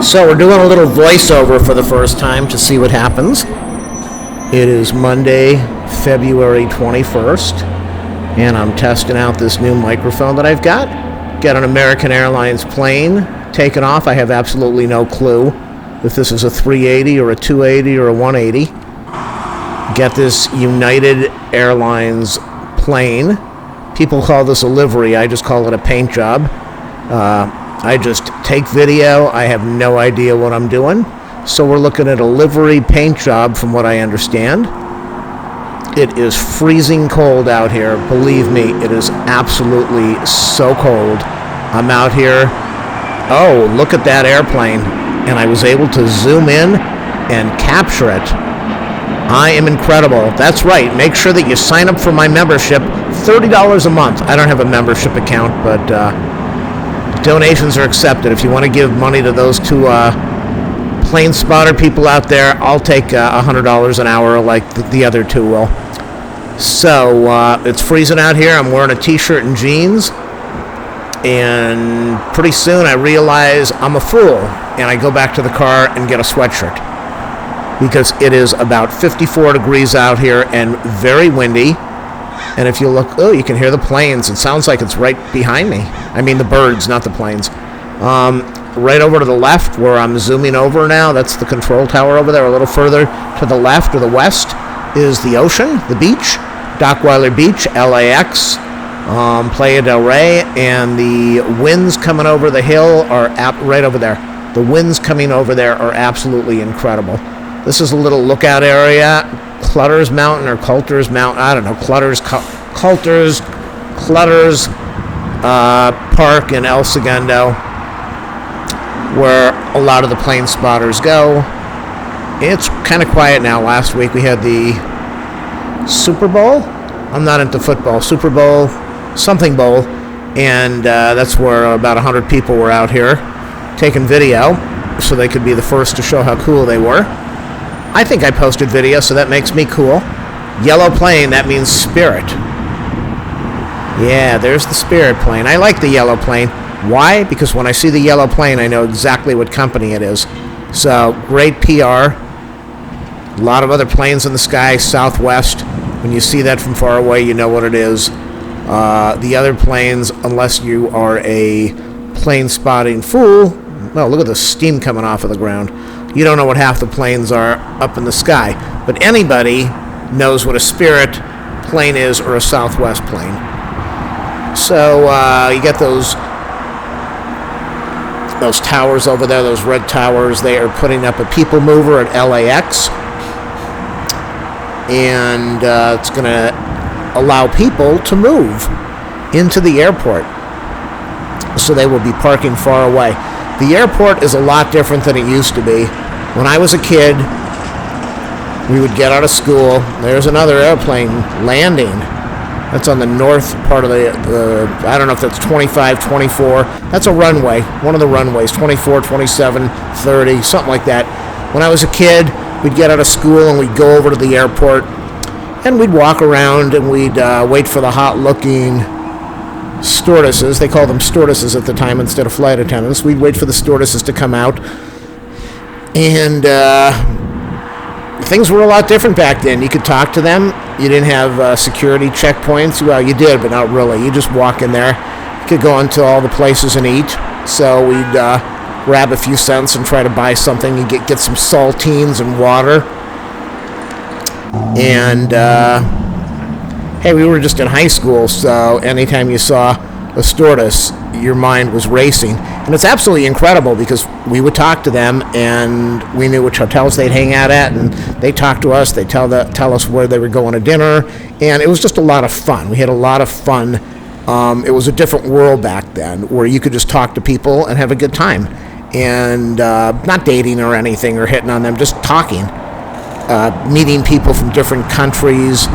So we're doing a little voiceover for the first time to see what happens. It is Monday, February 21st, and I'm testing out this new microphone that I've got. Got an American Airlines plane taking off. I have absolutely no clue if this is a 380 or a 280 or a 180. Get this United Airlines plane. People call this a livery. I just call it a paint job. I just take video. I have no idea what I'm doing. So we're looking at a livery paint job from what I understand. It is freezing cold out here. Believe me, it is absolutely so cold. I'm out here. Oh, look at that airplane. And I was able to zoom in and capture it. I am incredible. That's right. Make sure that you sign up for my membership. $30 a month. I don't have a membership account, but donations are accepted. If you want to give money to those two plane spotter people out there, I'll take $100 an hour like the other two will. So it's freezing out here. I'm wearing a t-shirt and jeans. And pretty soon I realize I'm a fool. And I go back to the car and get a sweatshirt. Because it is about 54 degrees out here and very windy. And if you look, you can hear the planes. It sounds like it's right behind me. I mean the birds, not the planes. Right over to the left where I'm zooming over now, that's the control tower over there. A little further to the left or the west is the ocean, the beach. Dockweiler Beach, LAX, Playa del Rey. And the winds coming over the hill are right over there. The winds coming over there are absolutely incredible. This is a little lookout area, Clutter's Mountain or Coulter's Mountain, I don't know, Clutter's Park in El Segundo, where a lot of the plane spotters go. It's kind of quiet now. Last week we had the Super Bowl. I'm not into football. Super Bowl, something bowl, and that's where about 100 people were out here taking video so they could be the first to show how cool they were. I think I posted video, so that makes me cool. Yellow plane, that means Spirit. Yeah, there's the Spirit plane. I like the yellow plane. Why? Because when I see the yellow plane, I know exactly what company it is. So, great PR. A lot of other planes in the sky, Southwest. When you see that from far away, you know what it is. The other planes, unless you are a plane spotting fool, well, look at the steam coming off of the ground. You don't know what half the planes are up in the sky. But anybody knows what a Spirit plane is or a Southwest plane. So you get those towers over there, those red towers. They are putting up a people mover at LAX. And it's going to allow people to move into the airport. So they will be parking far away. The airport is a lot different than it used to be. When I was a kid, we would get out of school. There's another airplane landing. That's on the north part of the I don't know if that's 25, 24. That's a runway, one of the runways, 24, 27, 30, something like that. When I was a kid, we'd get out of school and we'd go over to the airport and we'd walk around and we'd wait for the hot-looking stewardesses. They called them stewardesses at the time instead of flight attendants. We'd wait for the stewardesses to come out. And things were a lot different back then. You could talk to them. You didn't have security checkpoints. Well, you did, but not really. You just walk in there. You could go into all the places and eat. So we'd grab a few cents and try to buy something. You get some saltines and water. And hey, we were just in high school, so anytime you saw a stewardess, your mind was racing. And it's absolutely incredible because we would talk to them and we knew which hotels they'd hang out at, and they talked to us. They'd tell us where they were going to dinner, and it was just a lot of fun. We had a lot of fun. It was a different world back then where you could just talk to people and have a good time. And not dating or anything or hitting on them, just talking. Meeting people from different countries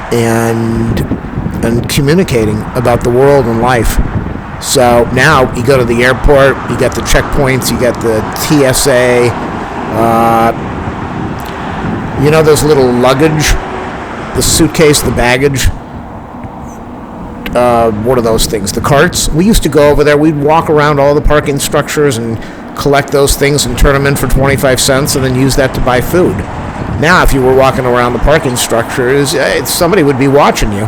and communicating about the world and life. So now you go to the airport, you get the checkpoints, you get the TSA, you know those little luggage, the suitcase, the baggage, what are those things, the carts? We used to go over there, we'd walk around all the parking structures and collect those things and turn them in for 25 cents and then use that to buy food. Now, if you were walking around the parking structures, somebody would be watching you.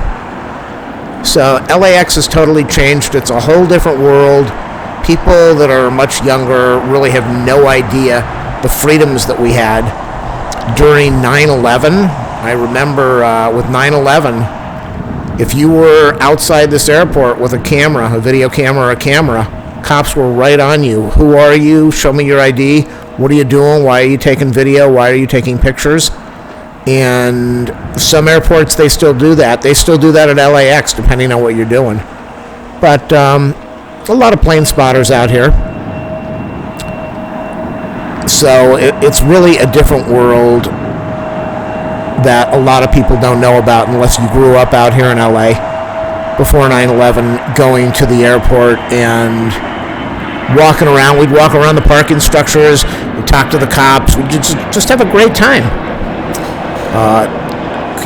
So LAX has totally changed. It's a whole different world. People that are much younger really have no idea the freedoms that we had during 9/11. I remember with 9/11, if you were outside this airport with a camera, a video camera or a camera, cops were right on you. Who are you? Show me your ID. What are you doing? Why are you taking video? Why are you taking pictures? And some airports, they still do that. They still do that at LAX, depending on what you're doing. But a lot of plane spotters out here. So it's really a different world that a lot of people don't know about unless you grew up out here in LA before 9/11, going to the airport and walking around. We'd walk around the parking structures, we'd talk to the cops, we'd just have a great time.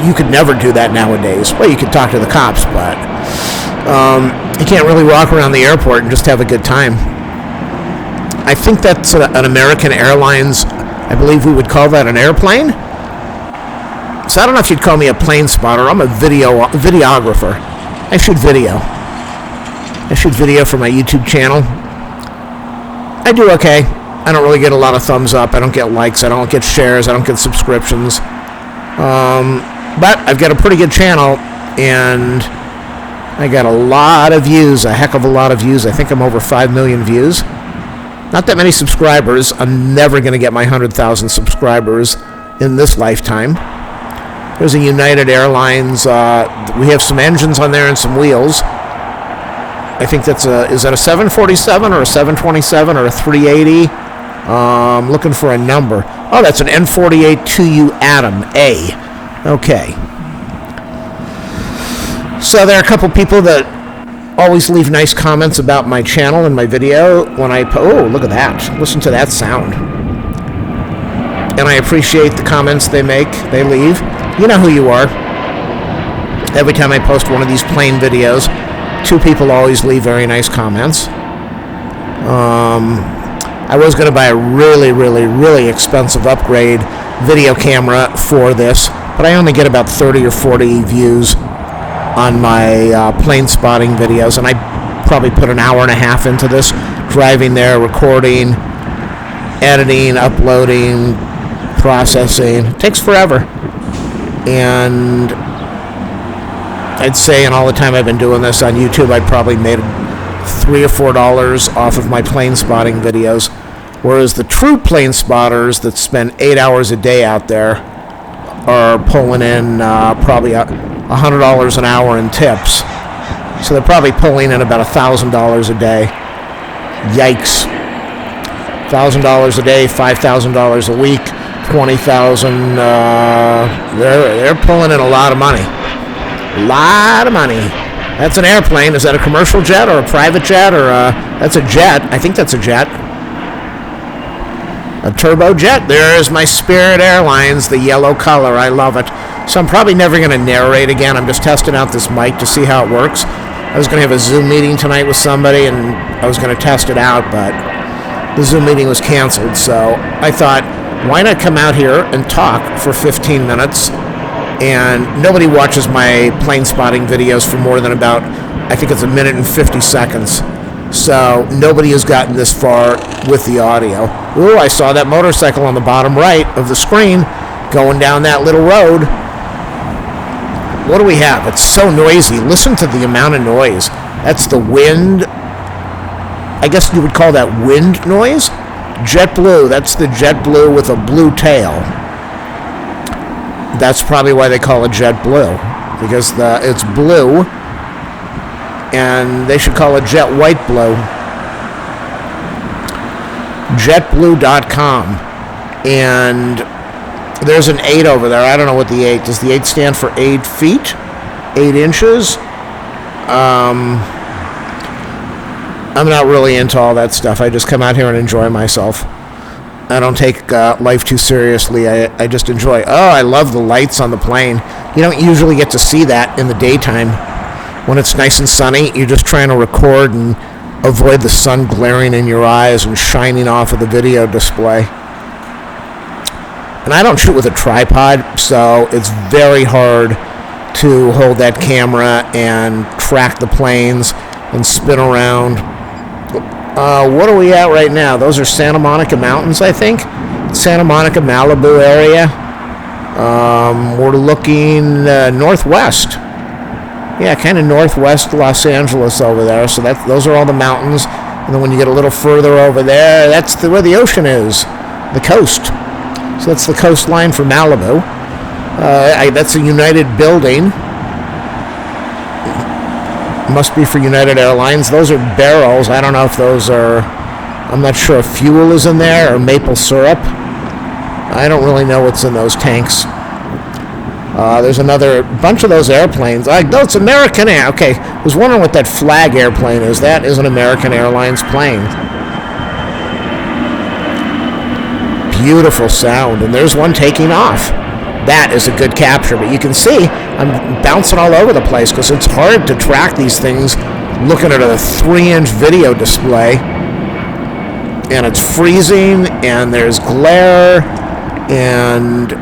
You could never do that nowadays. Well, you could talk to the cops, but you can't really walk around the airport and just have a good time. I think that's an American Airlines, I believe we would call that an airplane. So I don't know if you'd call me a plane spotter. I'm a videographer. I shoot video. I shoot video for my YouTube channel. I do okay. I don't really get a lot of thumbs up. I don't get likes. I don't get shares. I don't get subscriptions. But I've got a pretty good channel, and I got a lot of views, a heck of a lot of views. I think I'm over 5 million views. Not that many subscribers. I'm never going to get my 100,000 subscribers in this lifetime. There's a United Airlines. We have some engines on there and some wheels. I think is that a 747 or a 727 or a 380? I'm looking for a number. Oh, that's an N48 2U Atom A. Okay. So there are a couple people that always leave nice comments about my channel and my video when I oh, look at that. Listen to that sound. And I appreciate the comments they leave. You know who you are. Every time I post one of these plane videos, 2 people always leave very nice comments. I was going to buy a really, really, really expensive upgrade video camera for this, but I only get about 30 or 40 views on my plane spotting videos, and I probably put an hour and a half into this, driving there, recording, editing, uploading, processing. It takes forever. And I'd say in all the time I've been doing this on YouTube, I probably made $3 or $4 off of my plane spotting videos, whereas the true plane spotters that spend 8 hours a day out there are pulling in probably $100 an hour in tips. So they're probably pulling in about $1,000 a day. Yikes. $1,000 a day, $5,000 a week, $20,000. They're pulling in a lot of money. A lot of money. That's an airplane. Is that a commercial jet or a private jet or that's a jet? I think that's a jet. A turbojet. There's my Spirit Airlines, the yellow color. I love it. So I'm probably never going to narrate again. I'm just testing out this mic to see how it works. I was going to have a Zoom meeting tonight with somebody, and I was going to test it out, but the Zoom meeting was canceled. So I thought, why not come out here and talk for 15 minutes? And nobody watches my plane spotting videos for more than about, I think it's 1 minute and 50 seconds. So nobody has gotten this far with the audio. Ooh, I saw that motorcycle on the bottom right of the screen going down that little road. What do we have? It's so noisy. Listen to the amount of noise. That's the wind. I guess you would call that wind noise. JetBlue. That's the JetBlue with a blue tail. That's probably why they call it JetBlue, because it's blue, and they should call it Jet White Blue. JetBlue.com, and there's an 8 over there. I don't know what the 8 does. The 8 stand for 8 feet, 8 inches. I'm not really into all that stuff. I just come out here and enjoy myself. I don't take life too seriously. I just enjoy. Oh, I love the lights on the plane. You don't usually get to see that in the daytime. When it's nice and sunny, you're just trying to record and avoid the sun glaring in your eyes and shining off of the video display. And I don't shoot with a tripod, so it's very hard to hold that camera and track the planes and spin around. What are we at right now? Those are Santa Monica Mountains, I think. Santa Monica, Malibu area. We're looking northwest. Yeah, kind of northwest Los Angeles over there. So those are all the mountains. And then when you get a little further over there, that's where the ocean is, the coast. So that's the coastline for Malibu. That's a United building. Must be for United Airlines. Those are barrels. I don't know if those are... I'm not sure if fuel is in there or maple syrup. I don't really know what's in those tanks. There's another bunch of those airplanes. No, it's American Air. Okay, I was wondering what that flag airplane is. That is an American Airlines plane. Beautiful sound, and there's one taking off. That is a good capture, but you can see I'm bouncing all over the place because it's hard to track these things looking at a 3-inch video display, and it's freezing, and there's glare, and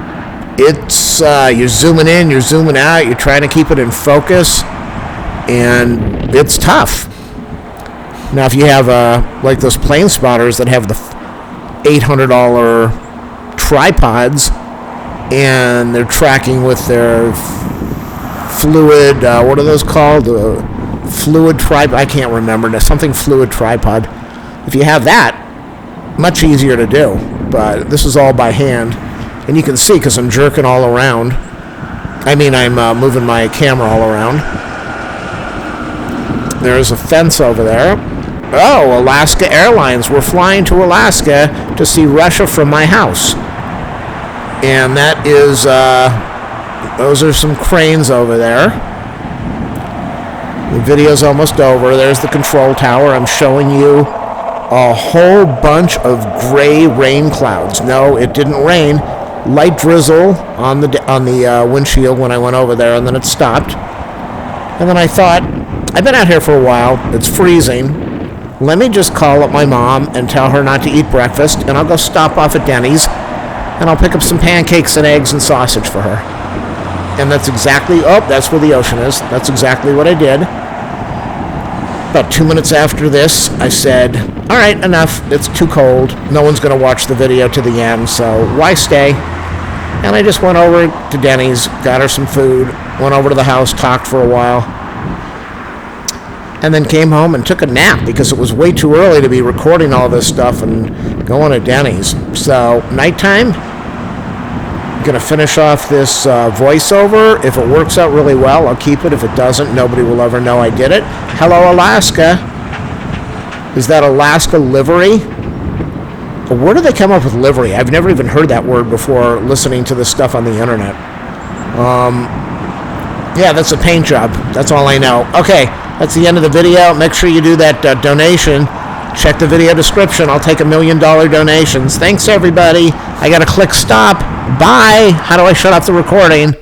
it's you're zooming in, you're zooming out, you're trying to keep it in focus, and it's tough. Now, if you have like those plane spotters that have the $800 tripods, and they're tracking with their fluid, what are those called? Fluid tripod, I can't remember. There's something fluid tripod. If you have that, much easier to do, but this is all by hand. And you can see because I'm jerking all around. I mean, I'm moving my camera all around. There's a fence over there. Oh, Alaska Airlines. We're flying to Alaska to see Russia from my house. And that is, those are some cranes over there. The video's almost over. There's the control tower. I'm showing you a whole bunch of gray rain clouds. No, it didn't rain. Light drizzle on the windshield when I went over there, and then it stopped. And then I thought, I've been out here for a while. It's freezing. Let me just call up my mom and tell her not to eat breakfast, and I'll go stop off at Denny's, and I'll pick up some pancakes and eggs and sausage for her. And that's exactly, that's where the ocean is. That's exactly what I did. About 2 minutes after this, I said, all right, enough. It's too cold. No one's going to watch the video to the end, so why stay? And I just went over to Denny's, got her some food, went over to the house, talked for a while, and then came home and took a nap because it was way too early to be recording all this stuff and going to Denny's. So, nighttime, going to finish off this voiceover. If it works out really well, I'll keep it. If it doesn't, nobody will ever know I did it. Hello, Alaska. Is that Alaska livery? Where do they come up with livery? I've never even heard that word before listening to this stuff on the internet. Yeah, that's a paint job. That's all I know. Okay, that's the end of the video. Make sure you do that donation. Check the video description. I'll take $1 million donations. Thanks, everybody. I got to click stop. Bye. How do I shut off the recording?